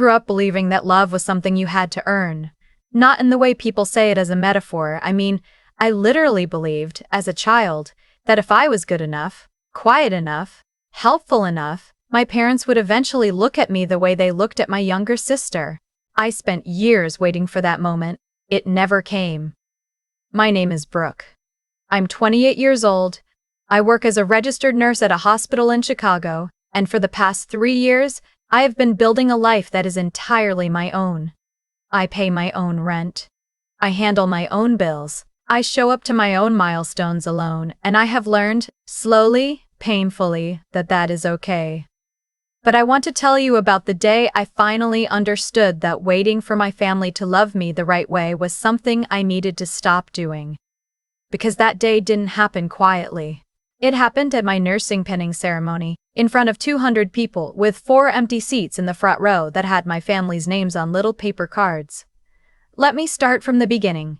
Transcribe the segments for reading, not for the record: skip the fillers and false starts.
Grew up believing that love was something you had to earn. Not in the way people say it as a metaphor. I mean, I literally believed, as a child, that if I was good enough, quiet enough, helpful enough, my parents would eventually look at me the way they looked at my younger sister. I spent years waiting for that moment. It never came. My name is Brooke. I'm 28 years old. I work as a registered nurse at a hospital in Chicago, and for the past 3 years, I have been building a life that is entirely my own. I pay my own rent. I handle my own bills. I show up to my own milestones alone, and I have learned, slowly, painfully, that that is okay. But I want to tell you about the day I finally understood that waiting for my family to love me the right way was something I needed to stop doing. Because that day didn't happen quietly. It happened at my nursing pinning ceremony, in front of 200 people, with 4 empty seats in the front row that had my family's names on little paper cards. Let me start from the beginning.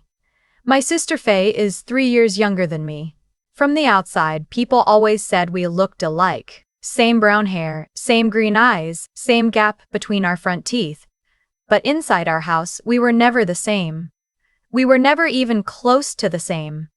My sister Faye is 3 years younger than me. From the outside, people always said we looked alike. Same brown hair, same green eyes, same gap between our front teeth. But inside our house, we were never the same. We were never even close to the same.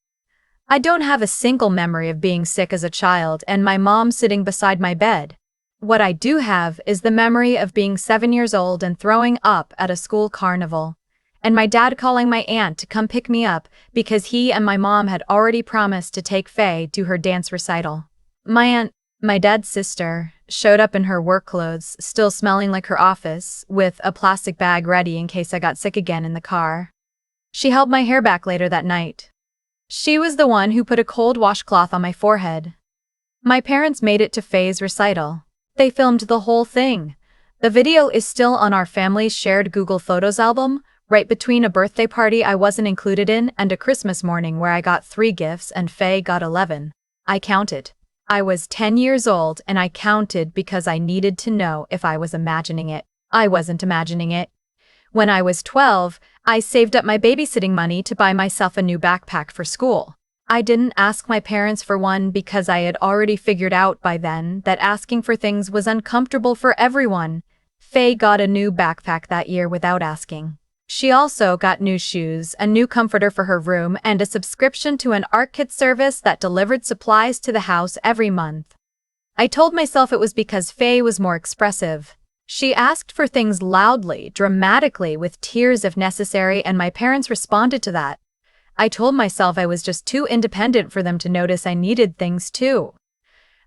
I don't have a single memory of being sick as a child and my mom sitting beside my bed. What I do have is the memory of being 7 years old and throwing up at a school carnival, and my dad calling my aunt to come pick me up because he and my mom had already promised to take Faye to her dance recital. My aunt, my dad's sister, showed up in her work clothes, still smelling like her office, with a plastic bag ready in case I got sick again in the car. She held my hair back later that night. She was the one who put a cold washcloth on my forehead. My parents made it to Faye's recital. They filmed the whole thing. The video is still on our family's shared Google Photos album, right between a birthday party I wasn't included in and a Christmas morning where I got 3 gifts and Faye got 11. I counted. I was 10 years old and I counted because I needed to know if I was imagining it. I wasn't imagining it. When I was 12, I saved up my babysitting money to buy myself a new backpack for school. I didn't ask my parents for one because I had already figured out by then that asking for things was uncomfortable for everyone. Faye got a new backpack that year without asking. She also got new shoes, a new comforter for her room, and a subscription to an art kit service that delivered supplies to the house every month. I told myself it was because Faye was more expressive. She asked for things loudly, dramatically, with tears if necessary, and my parents responded to that. I told myself I was just too independent for them to notice I needed things too.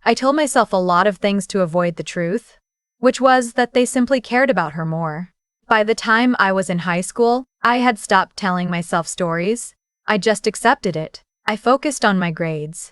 I told myself a lot of things to avoid the truth, which was that they simply cared about her more. By the time I was in high school, I had stopped telling myself stories. I just accepted it. I focused on my grades.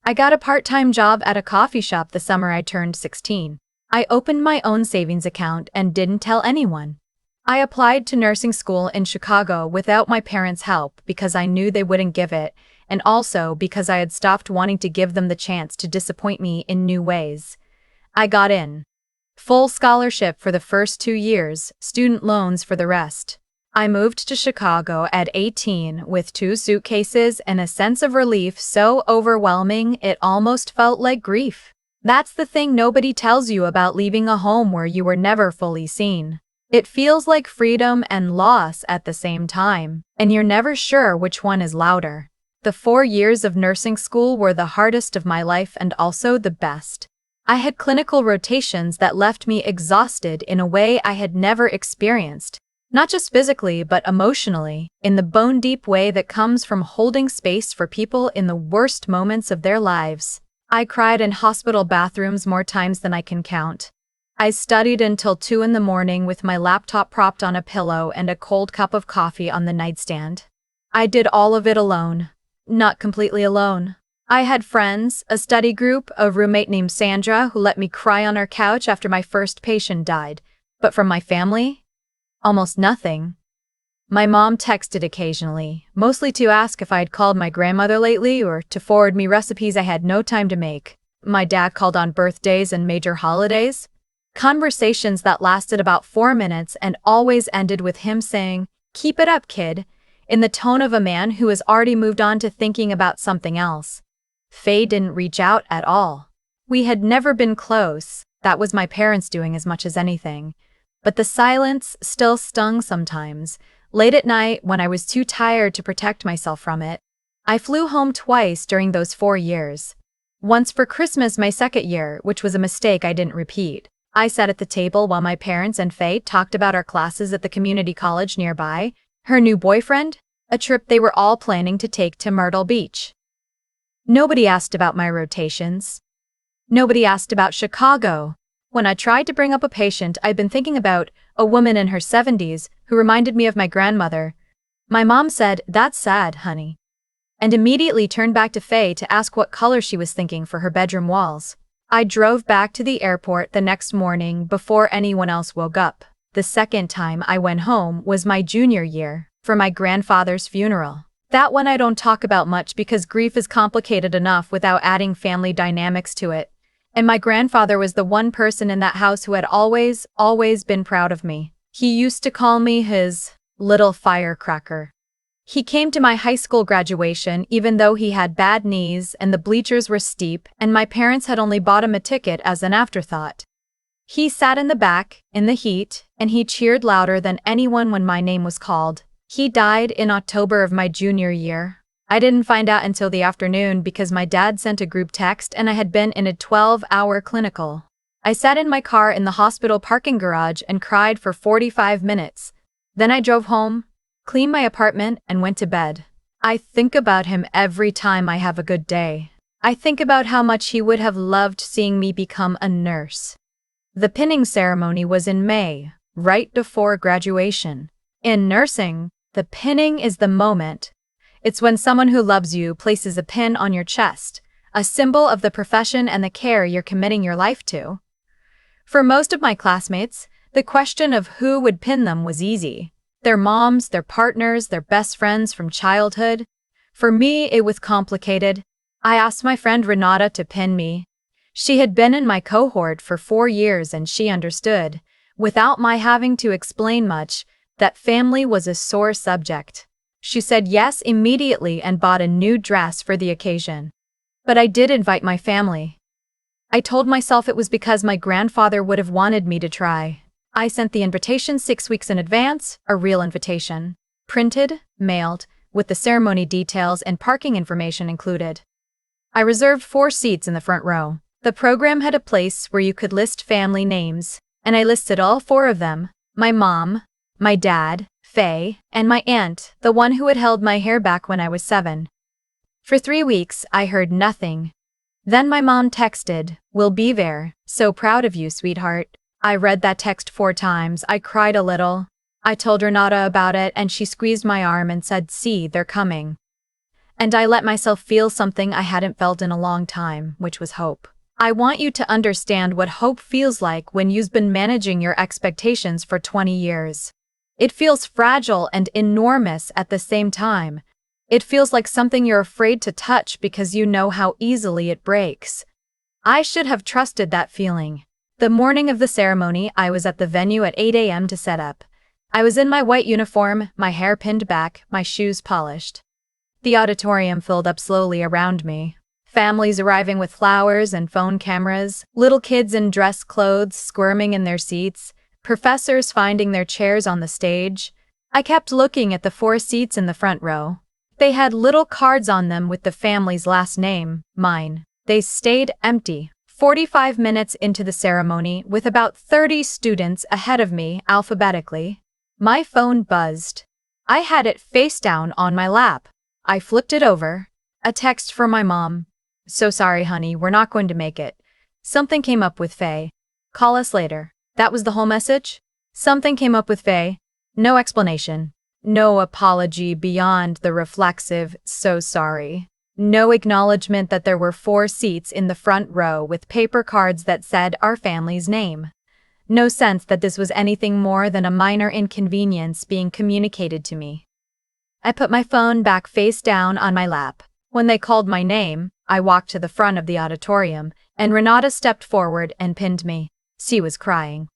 I got a part-time job at a coffee shop the summer I turned 16. I opened my own savings account and didn't tell anyone. I applied to nursing school in Chicago without my parents' help because I knew they wouldn't give it, and also because I had stopped wanting to give them the chance to disappoint me in new ways. I got in. Full scholarship for the first 2 years, student loans for the rest. I moved to Chicago at 18 with 2 suitcases and a sense of relief so overwhelming it almost felt like grief. That's the thing nobody tells you about leaving a home where you were never fully seen. It feels like freedom and loss at the same time, and you're never sure which one is louder. The 4 years of nursing school were the hardest of my life and also the best. I had clinical rotations that left me exhausted in a way I had never experienced, not just physically but emotionally, in the bone-deep way that comes from holding space for people in the worst moments of their lives. I cried in hospital bathrooms more times than I can count. I studied until 2 in the morning with my laptop propped on a pillow and a cold cup of coffee on the nightstand. I did all of it alone. Not completely alone. I had friends, a study group, a roommate named Sandra who let me cry on her couch after my first patient died. But from my family? Almost nothing. My mom texted occasionally, mostly to ask if I had called my grandmother lately or to forward me recipes I had no time to make. My dad called on birthdays and major holidays. Conversations that lasted about 4 minutes and always ended with him saying, "Keep it up, kid," in the tone of a man who has already moved on to thinking about something else. Faye didn't reach out at all. We had never been close. That was my parents doing as much as anything. But the silence still stung sometimes. Late at night, when I was too tired to protect myself from it, I flew home twice during those 4 years. Once for Christmas my second year, which was a mistake I didn't repeat. I sat at the table while my parents and Faye talked about our classes at the community college nearby, her new boyfriend, a trip they were all planning to take to Myrtle Beach. Nobody asked about my rotations. Nobody asked about Chicago. When I tried to bring up a patient I'd been thinking about, a woman in her 70s, who reminded me of my grandmother, my mom said, "That's sad, honey," and immediately turned back to Faye to ask what color she was thinking for her bedroom walls. I drove back to the airport the next morning before anyone else woke up. The second time I went home was my junior year, for my grandfather's funeral. That one I don't talk about much because grief is complicated enough without adding family dynamics to it. And my grandfather was the one person in that house who had always been proud of me. He used to call me his little firecracker. He came to my high school graduation even though he had bad knees and the bleachers were steep and my parents had only bought him a ticket as an afterthought. He sat in the back, in the heat, and he cheered louder than anyone when my name was called. He died in October of my junior year. I didn't find out until the afternoon because my dad sent a group text and I had been in a 12-hour clinical. I sat in my car in the hospital parking garage and cried for 45 minutes. Then I drove home, cleaned my apartment, and went to bed. I think about him every time I have a good day. I think about how much he would have loved seeing me become a nurse. The pinning ceremony was in May, right before graduation. In nursing, the pinning is the moment. It's when someone who loves you places a pin on your chest, a symbol of the profession and the care you're committing your life to. For most of my classmates, the question of who would pin them was easy. Their moms, their partners, their best friends from childhood. For me, it was complicated. I asked my friend Renata to pin me. She had been in my cohort for 4 years and she understood, without my having to explain much, that family was a sore subject. She said yes immediately and bought a new dress for the occasion. But I did invite my family. I told myself it was because my grandfather would have wanted me to try. I sent the invitation 6 weeks in advance, a real invitation. Printed, mailed, with the ceremony details and parking information included. I reserved 4 seats in the front row. The program had a place where you could list family names, and I listed all 4 of them: my mom, my dad, Faye, and my aunt, the one who had held my hair back when I was 7. For 3 weeks, I heard nothing. Then my mom texted, "We'll be there. So proud of you, sweetheart." I read that text 4 times. I cried a little. I told Renata about it and she squeezed my arm and said, "See, they're coming." And I let myself feel something I hadn't felt in a long time, which was hope. I want you to understand what hope feels like when you've been managing your expectations for 20 years. It feels fragile and enormous at the same time. It feels like something you're afraid to touch because you know how easily it breaks. I should have trusted that feeling. The morning of the ceremony, I was at the venue at 8 a.m. to set up. I was in my white uniform, my hair pinned back, my shoes polished. The auditorium filled up slowly around me. Families arriving with flowers and phone cameras, little kids in dress clothes squirming in their seats, professors finding their chairs on the stage. I kept looking at the 4 seats in the front row. They had little cards on them with the family's last name, mine. They stayed empty. 45 minutes into the ceremony, with about 30 students ahead of me alphabetically, my phone buzzed. I had it face down on my lap. I flipped it over. A text from my mom. "So sorry, honey, we're not going to make it. Something came up with Faye. Call us later." That was the whole message? Something came up with Faye. No explanation. No apology beyond the reflexive, "so sorry." No acknowledgement that there were 4 seats in the front row with paper cards that said our family's name. No sense that this was anything more than a minor inconvenience being communicated to me. I put my phone back face down on my lap. When they called my name, I walked to the front of the auditorium, and Renata stepped forward and pinned me. She was crying.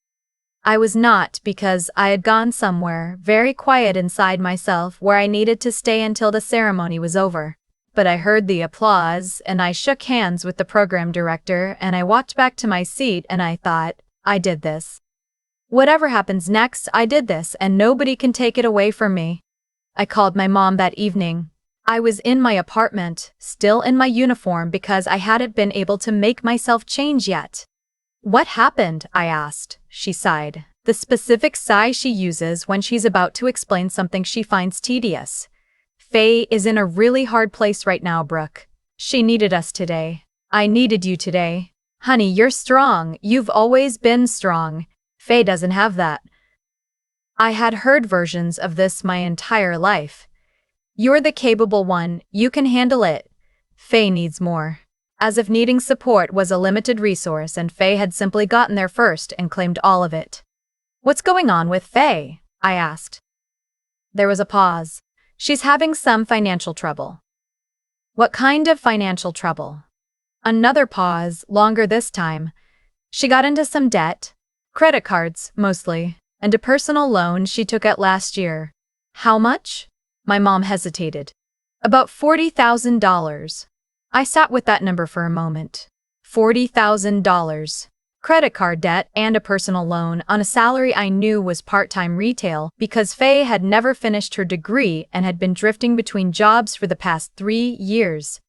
I was not, because I had gone somewhere very quiet inside myself where I needed to stay until the ceremony was over. But I heard the applause, and I shook hands with the program director, and I walked back to my seat and I thought, I did this. Whatever happens next, I did this and nobody can take it away from me. I called my mom that evening. I was in my apartment, still in my uniform because I hadn't been able to make myself change yet. What happened? I asked. She sighed. The specific sigh she uses when she's about to explain something she finds tedious. Faye is in a really hard place right now, Brooke. She needed us today. I needed you today. Honey, you're strong. You've always been strong. Faye doesn't have that. I had heard versions of this my entire life. You're the capable one. You can handle it. Faye needs more. As if needing support was a limited resource and Faye had simply gotten there first and claimed all of it. What's going on with Faye? I asked. There was a pause. She's having some financial trouble. What kind of financial trouble? Another pause, longer this time. She got into some debt. Credit cards, mostly, and a personal loan she took out last year. How much? My mom hesitated. About $40,000. I sat with that number for a moment. $40,000. Credit card debt and a personal loan on a salary I knew was part-time retail because Faye had never finished her degree and had been drifting between jobs for the past 3 years.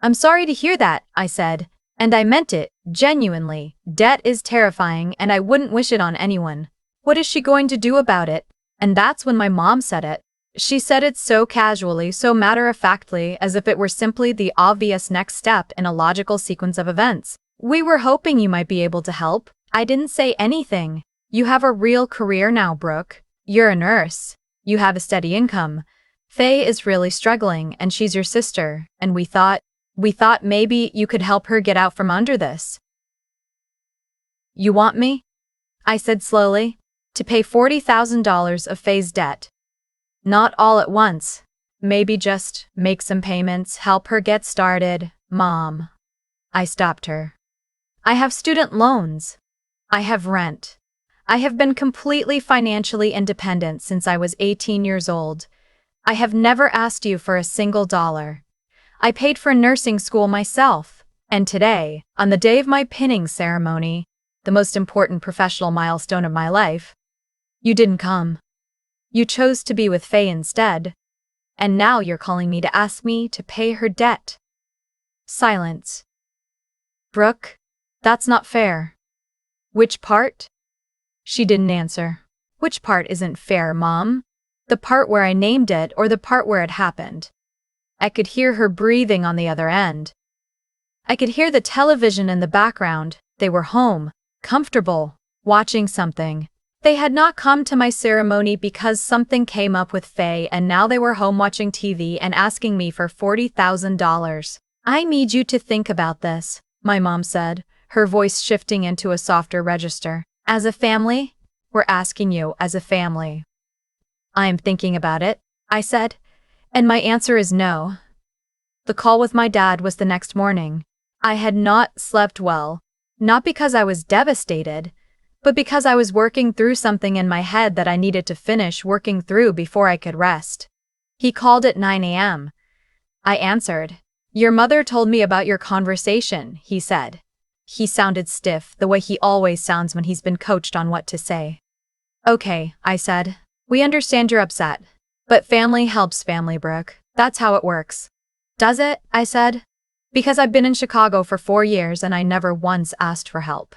I'm sorry to hear that, I said. And I meant it, genuinely. Debt is terrifying and I wouldn't wish it on anyone. What is she going to do about it? And that's when my mom said it. She said it so casually, so matter-of-factly, as if it were simply the obvious next step in a logical sequence of events. We were hoping you might be able to help. I didn't say anything. You have a real career now, Brooke. You're a nurse. You have a steady income. Faye is really struggling and she's your sister, and we thought maybe you could help her get out from under this. You want me? I said slowly. To pay $40,000 of Faye's debt. Not all at once. Maybe just make some payments, help her get started, Mom. I stopped her. I have student loans. I have rent. I have been completely financially independent since I was 18 years old. I have never asked you for a single dollar. I paid for nursing school myself, and today, on the day of my pinning ceremony, the most important professional milestone of my life, you didn't come. You chose to be with Faye instead, and now you're calling me to ask me to pay her debt. Silence. Brooke, that's not fair. Which part? She didn't answer. Which part isn't fair, Mom? The part where I named it or the part where it happened? I could hear her breathing on the other end. I could hear the television in the background. They were home, comfortable, watching something. They had not come to my ceremony because something came up with Faye, and now they were home watching TV and asking me for $40,000. I need you to think about this, my mom said, her voice shifting into a softer register. As a family, we're asking you as a family. I'm thinking about it, I said, and my answer is no. The call with my dad was the next morning. I had not slept well, not because I was devastated, but because I was working through something in my head that I needed to finish working through before I could rest. He called at 9 a.m. I answered. Your mother told me about your conversation, he said. He sounded stiff, the way he always sounds when he's been coached on what to say. Okay, I said. We understand you're upset. But family helps family, Brooke. That's how it works. Does it? I said. Because I've been in Chicago for 4 years and I never once asked for help.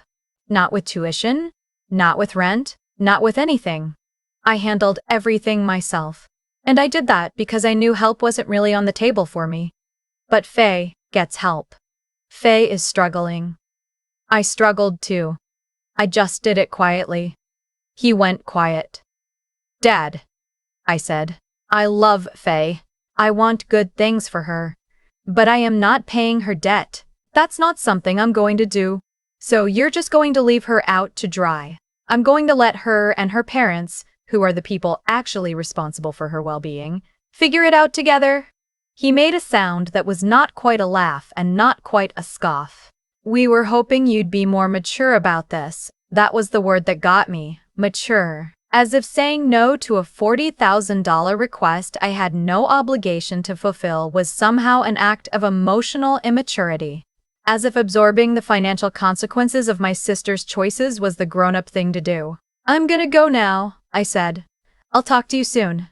Not with tuition, not with rent, not with anything. I handled everything myself. And I did that because I knew help wasn't really on the table for me. But Faye gets help. Faye is struggling. I struggled too. I just did it quietly. He went quiet. Dad, I said, I love Faye. I want good things for her. But I am not paying her debt. That's not something I'm going to do. So you're just going to leave her out to dry. I'm going to let her and her parents, who are the people actually responsible for her well-being, figure it out together. He made a sound that was not quite a laugh and not quite a scoff. We were hoping you'd be more mature about this. That was the word that got me, mature. As if saying no to a $40,000 request I had no obligation to fulfill was somehow an act of emotional immaturity. As if absorbing the financial consequences of my sister's choices was the grown-up thing to do. I'm gonna go now, I said. I'll talk to you soon.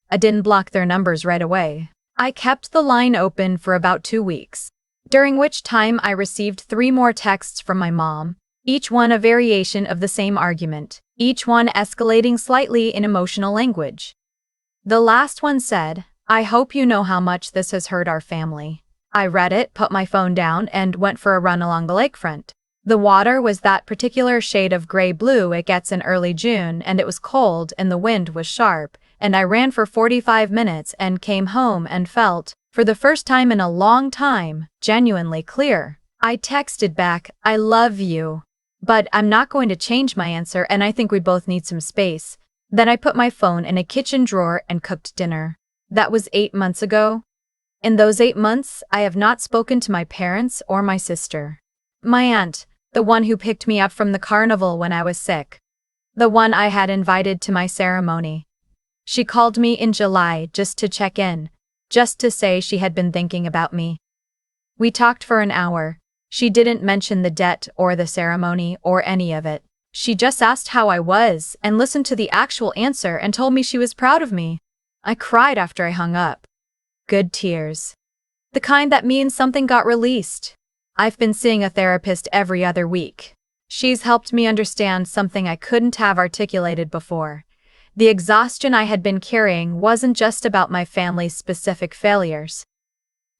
I didn't block their numbers right away. I kept the line open for about 2 weeks, during which time I received 3 more texts from my mom, each one a variation of the same argument, each one escalating slightly in emotional language. The last one said, "I hope you know how much this has hurt our family." I read it, put my phone down, and went for a run along the lakefront. The water was that particular shade of gray-blue it gets in early June, and it was cold and the wind was sharp, and I ran for 45 minutes and came home and felt, for the first time in a long time, genuinely clear. I texted back, "I love you, but I'm not going to change my answer and I think we both need some space." Then I put my phone in a kitchen drawer and cooked dinner. That was 8 months ago. In those 8 months, I have not spoken to my parents or my sister. My aunt, the one who picked me up from the carnival when I was sick. The one I had invited to my ceremony. She called me in July just to check in, just to say she had been thinking about me. We talked for an hour. She didn't mention the debt or the ceremony or any of it. She just asked how I was and listened to the actual answer and told me she was proud of me. I cried after I hung up. Good tears. The kind that means something got released. I've been seeing a therapist every other week. She's helped me understand something I couldn't have articulated before. The exhaustion I had been carrying wasn't just about my family's specific failures.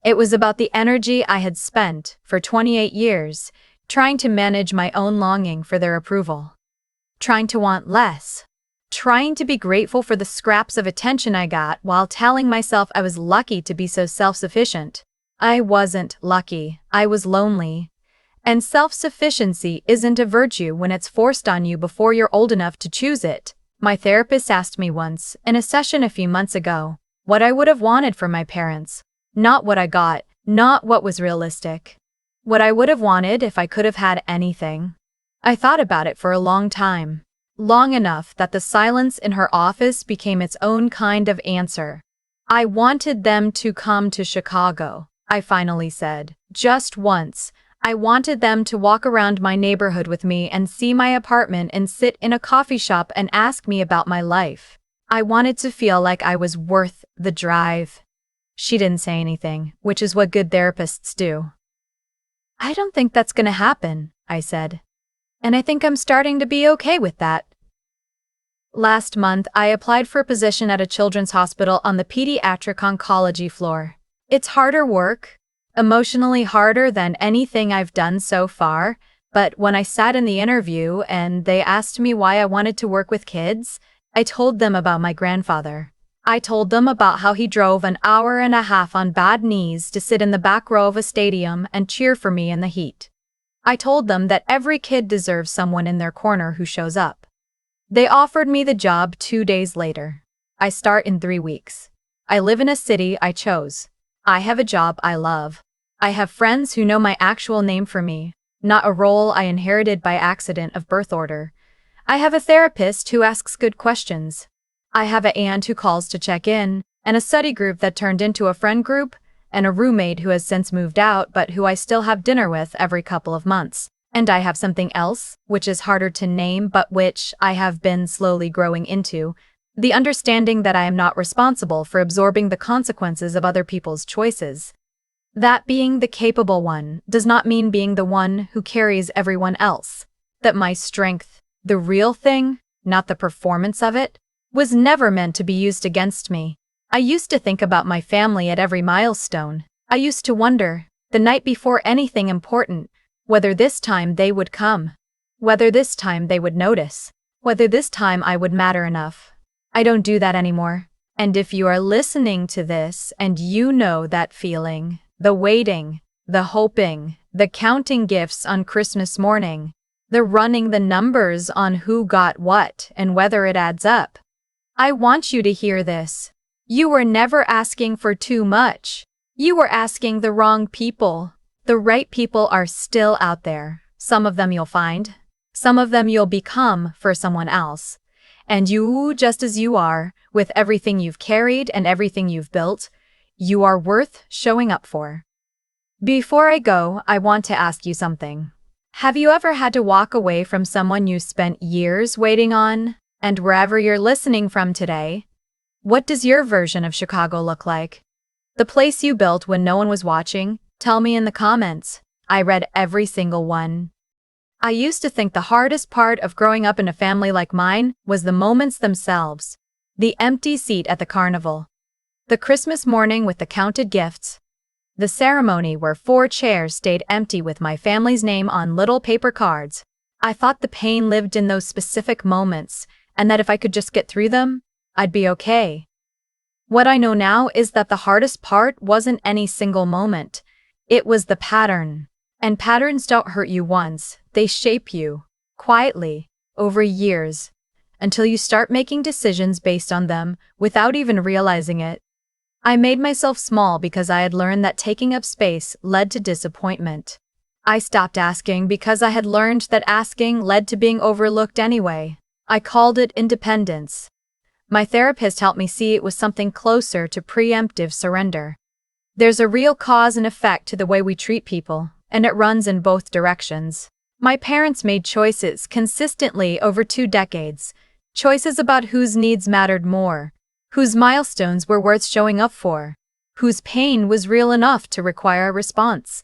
It was about the energy I had spent, for 28 years, trying to manage my own longing for their approval. Trying to want less. Trying to be grateful for the scraps of attention I got while telling myself I was lucky to be so self-sufficient. I wasn't lucky, I was lonely. And self-sufficiency isn't a virtue when it's forced on you before you're old enough to choose it. My therapist asked me once, in a session a few months ago, what I would have wanted from my parents. Not what I got, not what was realistic. What I would have wanted if I could have had anything. I thought about it for a long time. Long enough that the silence in her office became its own kind of answer. I wanted them to come to Chicago, I finally said. Just once. I wanted them to walk around my neighborhood with me and see my apartment and sit in a coffee shop and ask me about my life. I wanted to feel like I was worth the drive. She didn't say anything, which is what good therapists do. I don't think that's gonna happen, I said. And I think I'm starting to be okay with that. Last month, I applied for a position at a children's hospital on the pediatric oncology floor. It's harder work. Emotionally harder than anything I've done so far, but when I sat in the interview and they asked me why I wanted to work with kids, I told them about my grandfather. I told them about how he drove an hour and a half on bad knees to sit in the back row of a stadium and cheer for me in the heat. I told them that every kid deserves someone in their corner who shows up. They offered me the job 2 days later. I start in 3 weeks. I live in a city I chose. I have a job I love. I have friends who know my actual name for me, not a role I inherited by accident of birth order. I have a therapist who asks good questions. I have an aunt who calls to check in, and a study group that turned into a friend group, and a roommate who has since moved out but who I still have dinner with every couple of months. And I have something else, which is harder to name but which I have been slowly growing into, the understanding that I am not responsible for absorbing the consequences of other people's choices. That being the capable one does not mean being the one who carries everyone else. That my strength, the real thing, not the performance of it, was never meant to be used against me. I used to think about my family at every milestone. I used to wonder, the night before anything important, whether this time they would come, whether this time they would notice, whether this time I would matter enough. I don't do that anymore. And if you are listening to this and you know that feeling, the waiting, the hoping, the counting gifts on Christmas morning, the running the numbers on who got what and whether it adds up, I want you to hear this. You were never asking for too much. You were asking the wrong people. The right people are still out there. Some of them you'll find. Some of them you'll become for someone else. And you, just as you are, with everything you've carried and everything you've built, you are worth showing up for. Before I go, I want to ask you something. Have you ever had to walk away from someone you spent years waiting on? And wherever you're listening from today, what does your version of Chicago look like? The place you built when no one was watching? Tell me in the comments. I read every single one. I used to think the hardest part of growing up in a family like mine was the moments themselves. The empty seat at the carnival. The Christmas morning with the counted gifts. The ceremony where 4 chairs stayed empty with my family's name on little paper cards. I thought the pain lived in those specific moments, and that if I could just get through them, I'd be okay. What I know now is that the hardest part wasn't any single moment. It was the pattern. And patterns don't hurt you once, they shape you, quietly, over years, until you start making decisions based on them without even realizing it. I made myself small because I had learned that taking up space led to disappointment. I stopped asking because I had learned that asking led to being overlooked anyway. I called it independence. My therapist helped me see it was something closer to preemptive surrender. There's a real cause and effect to the way we treat people, and it runs in both directions. My parents made choices consistently over 2 decades, choices about whose needs mattered more, whose milestones were worth showing up for, whose pain was real enough to require a response.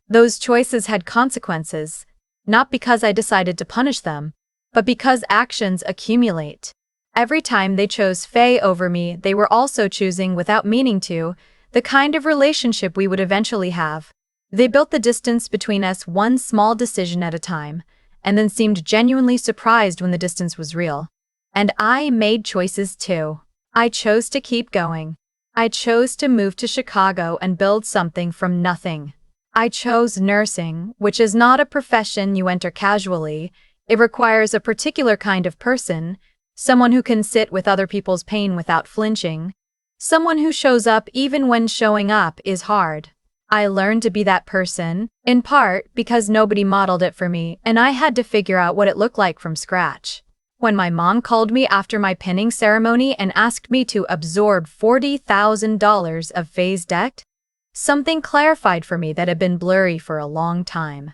Those choices had consequences, not because I decided to punish them, but because actions accumulate. Every time they chose Faye over me, they were also choosing, without meaning to, the kind of relationship we would eventually have. They built the distance between us one small decision at a time, and then seemed genuinely surprised when the distance was real. And I made choices too. I chose to keep going. I chose to move to Chicago and build something from nothing. I chose nursing, which is not a profession you enter casually. It requires a particular kind of person, someone who can sit with other people's pain without flinching, someone who shows up even when showing up is hard. I learned to be that person, in part because nobody modeled it for me, and I had to figure out what it looked like from scratch. When my mom called me after my pinning ceremony and asked me to absorb $40,000 of Faye's debt, something clarified for me that had been blurry for a long time.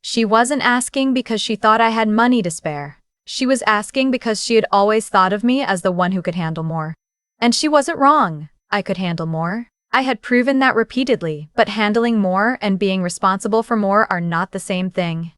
She wasn't asking because she thought I had money to spare. She was asking because she had always thought of me as the one who could handle more. And she wasn't wrong. I could handle more. I had proven that repeatedly, but handling more and being responsible for more are not the same thing.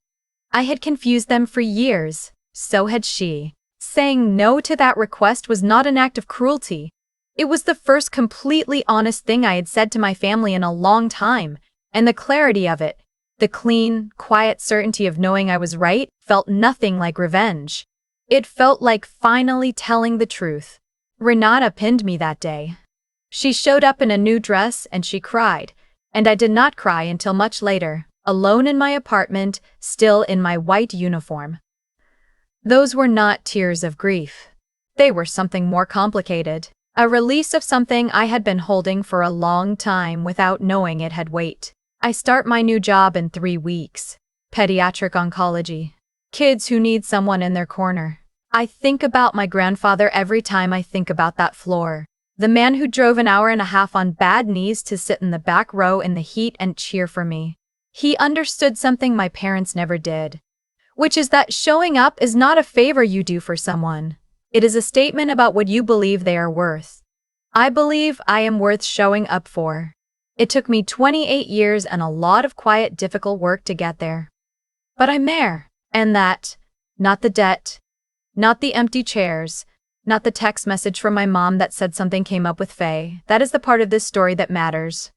I had confused them for years. So had she. Saying no to that request was not an act of cruelty. It was the first completely honest thing I had said to my family in a long time, and the clarity of it, the clean, quiet certainty of knowing I was right, felt nothing like revenge. It felt like finally telling the truth. Renata pinned me that day. She showed up in a new dress and she cried, and I did not cry until much later, alone in my apartment, still in my white uniform. Those were not tears of grief. They were something more complicated, a release of something I had been holding for a long time without knowing it had weight. I start my new job in 3 weeks. Pediatric oncology. Kids who need someone in their corner. I think about my grandfather every time I think about that floor. The man who drove an hour and a half on bad knees to sit in the back row in the heat and cheer for me. He understood something my parents never did, which is that showing up is not a favor you do for someone. It is a statement about what you believe they are worth. I believe I am worth showing up for. It took me 28 years and a lot of quiet, difficult work to get there. But I'm there. And that, not the debt, not the empty chairs, not the text message from my mom that said something came up with Faye, that is the part of this story that matters.